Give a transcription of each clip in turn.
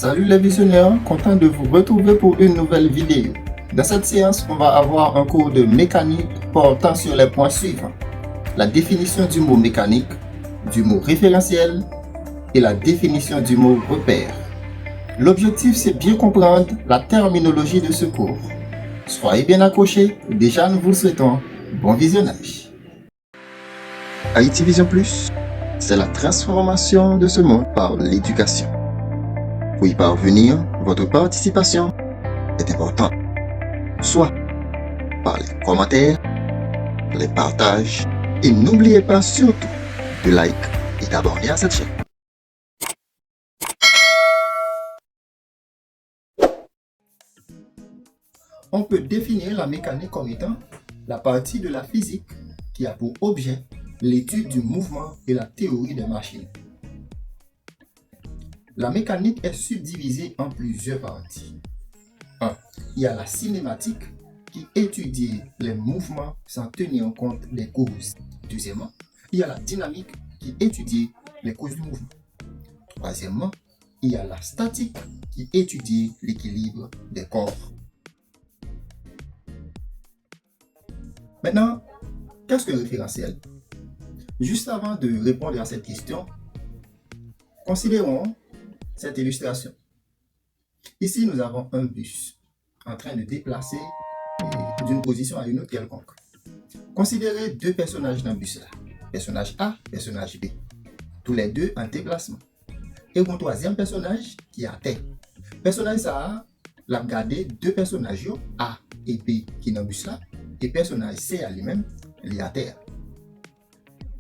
Salut les visionnaires, content de vous retrouver pour une nouvelle vidéo. Dans cette séance, on va avoir un cours de mécanique portant sur les points suivants. La définition du mot mécanique, du mot référentiel et la définition du mot repère. L'objectif, c'est bien comprendre la terminologie de ce cours. Soyez bien accrochés, déjà nous vous souhaitons bon visionnage. Haïti Vision Plus, c'est la transformation de ce monde par l'éducation. Pour y parvenir, votre participation est importante, soit par les commentaires, les partages, et n'oubliez pas surtout de like et d'abonner à cette chaîne. On peut définir la mécanique comme étant la partie de la physique qui a pour objet l'étude du mouvement et la théorie des machines. La mécanique est subdivisée en plusieurs parties. 1. Il y a la cinématique qui étudie les mouvements sans tenir compte des causes. Deuxièmement, il y a la dynamique qui étudie les causes du mouvement. Troisièmement, il y a la statique qui étudie l'équilibre des corps. Maintenant, qu'est-ce qu'un référentiel? Juste avant de répondre à cette question, considérons cette illustration. Ici, nous avons un bus en train de déplacer d'une position à une autre quelconque. Considérez deux personnages dans le bus là. Personnage A, personnage B. Tous les deux en déplacement. Et un troisième personnage qui est à terre. Personnage A, l'a regardé deux personnages A et B qui sont dans le bus là. Et personnage C à lui-même, il est à terre.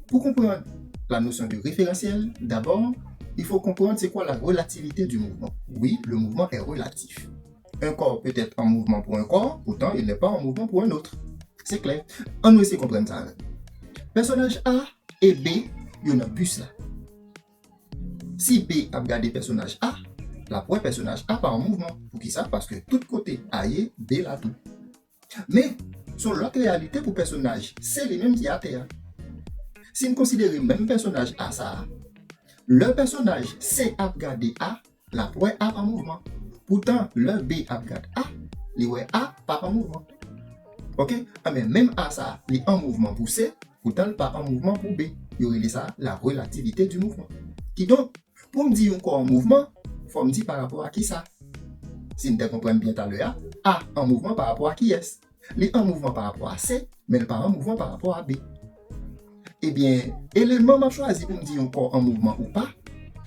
Pour comprendre la notion de référentiel, d'abord, il faut comprendre c'est quoi la relativité du mouvement. Oui, le mouvement est relatif. Un corps peut être en mouvement pour un corps, pourtant il n'est pas en mouvement pour un autre. C'est clair. On va essayer de comprendre ça. Personnage A et B, il y a un bus là. Si B a regardé personnage A, la première personnage A pas en mouvement. Pour qui ça? Parce que tout côté A est B là tout. Mais sur l'autre réalité pour personnage, c'est les mêmes qui à terre. Si nous considérons le même personnage A ça, le personnage C a regardé A, la première A en mouvement. Pourtant, le B a regardé A, le A pas en mouvement. Ok? Mais même A ça, il est en mouvement pour C, pourtant il pas en mouvement pour B. Il y aurait ça la relativité du mouvement. Qui donc, pour me dire encore en mouvement, il faut me dire par rapport à qui ça? Si nous comprenons bien tout à l'heure, A en mouvement par rapport à qui est-ce? Il est en mouvement par rapport à C, mais il n'est pas en mouvement par rapport à B. Eh bien, l'élément m'a choisi pour me dire encore en mouvement ou pas,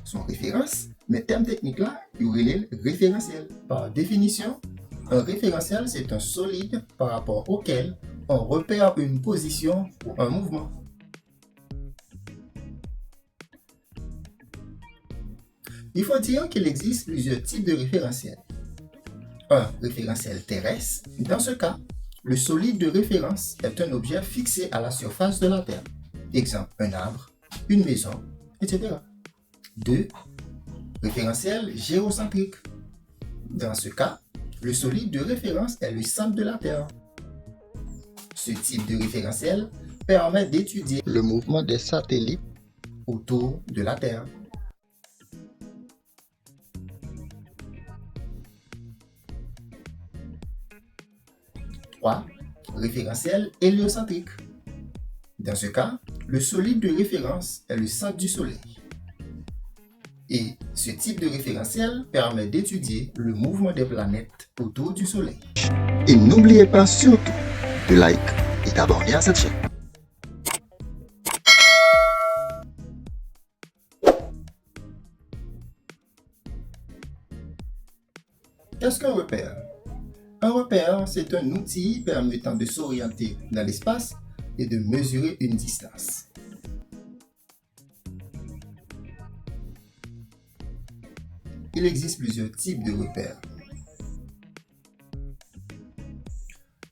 son référence, mais terme technique là, il y aurait le référentiel. Par définition, un référentiel, c'est un solide par rapport auquel on repère une position ou un mouvement. Il faut dire qu'il existe plusieurs types de référentiels. Un référentiel terrestre. Dans ce cas, le solide de référence est un objet fixé à la surface de la Terre. Exemple, un arbre, une maison, etc. 2. Référentiel géocentrique. Dans ce cas, le solide de référence est le centre de la Terre. Ce type de référentiel permet d'étudier le mouvement des satellites autour de la Terre. 3. Référentiel héliocentrique. Dans ce cas, le solide de référence est le centre du Soleil. Et ce type de référentiel permet d'étudier le mouvement des planètes autour du Soleil. Et n'oubliez pas surtout de like et d'abonner à cette chaîne. Qu'est-ce qu'un repère? Un repère, c'est un outil permettant de s'orienter dans l'espace et de mesurer une distance. Il existe plusieurs types de repères.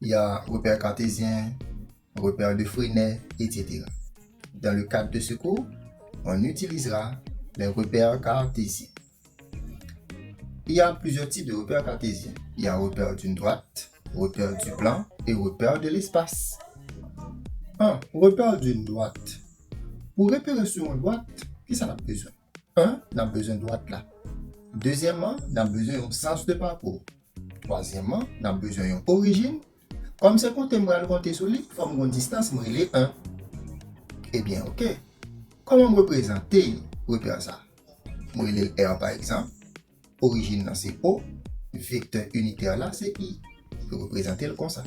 Il y a repère cartésien, repère de Freinet, etc. Dans le cadre de ce cours, on utilisera les repères cartésiens. Il y a plusieurs types de repères cartésiens. Il y a repère d'une droite, repère du plan et repère de l'espace. 1. Repère d'une droite. Pour repérer sur une droite, qu'est-ce qu'on a besoin? 1. On a besoin de droite là. Deuxièmement, nous avons besoin d'un sens de parcours. Troisièmement, nous avons besoin d'une origine. Comme c'est qu'on t'aime le compter sur lui, il faut une distance, moi, il est 1. Eh bien, ok. Comment me représenter repère ça? Moi, il est R par exemple. Origine, c'est O. Vecteur unitaire là, c'est I. Je peux représenter le comme ça.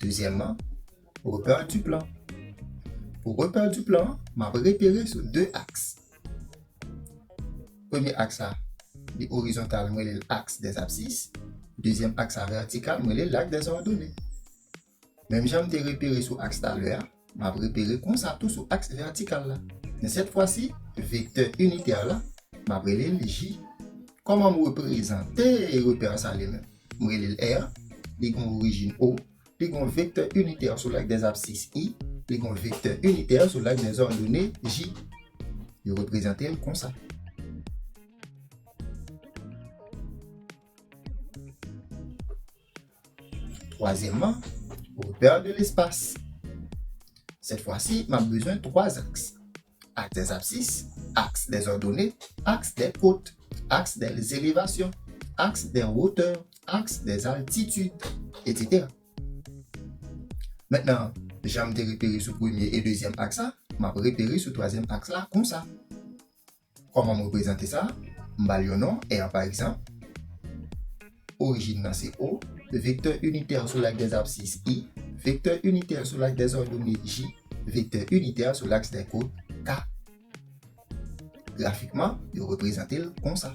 Deuxièmement, repère du plan. Pour repère du plan, je vais repérer sur deux axes. Premier axe, horizontal, c'est l'axe des abscisses. Deuxième axe vertical, c'est l'axe des ordonnées. Même si je repéré sur l'axe à l'heure, je vais repérer comme ça tout sur l'axe vertical là. Mais cette fois-ci, le vecteur unitaire là, je vais appeler le J. Comment me représenter et repérer ça lui-même? Je vais le R, les origine O, les vecteur unitaire sur l'axe des abscisses I, les vecteur unitaire sur l'axe des ordonnées J. Je vais représenter comme ça. Troisièmement, repère de l'espace. Cette fois-ci, on a besoin de trois axes. Axe des abscisses, axe des ordonnées, axe des côtes, axe des élévations, axe des hauteurs, axe des altitudes, etc. Maintenant, j'ai repéré sur le premier et deuxième axe, je vais repérer sur le troisième axe là, comme ça. Comment me représenter ça? Je vais le nom, R par exemple. Origine c'est O. Le vecteur unitaire sur l'axe des abscisses I. Vecteur unitaire sur l'axe des ordonnées J. Vecteur unitaire sur l'axe des côtes K. Graphiquement, je représente comme ça.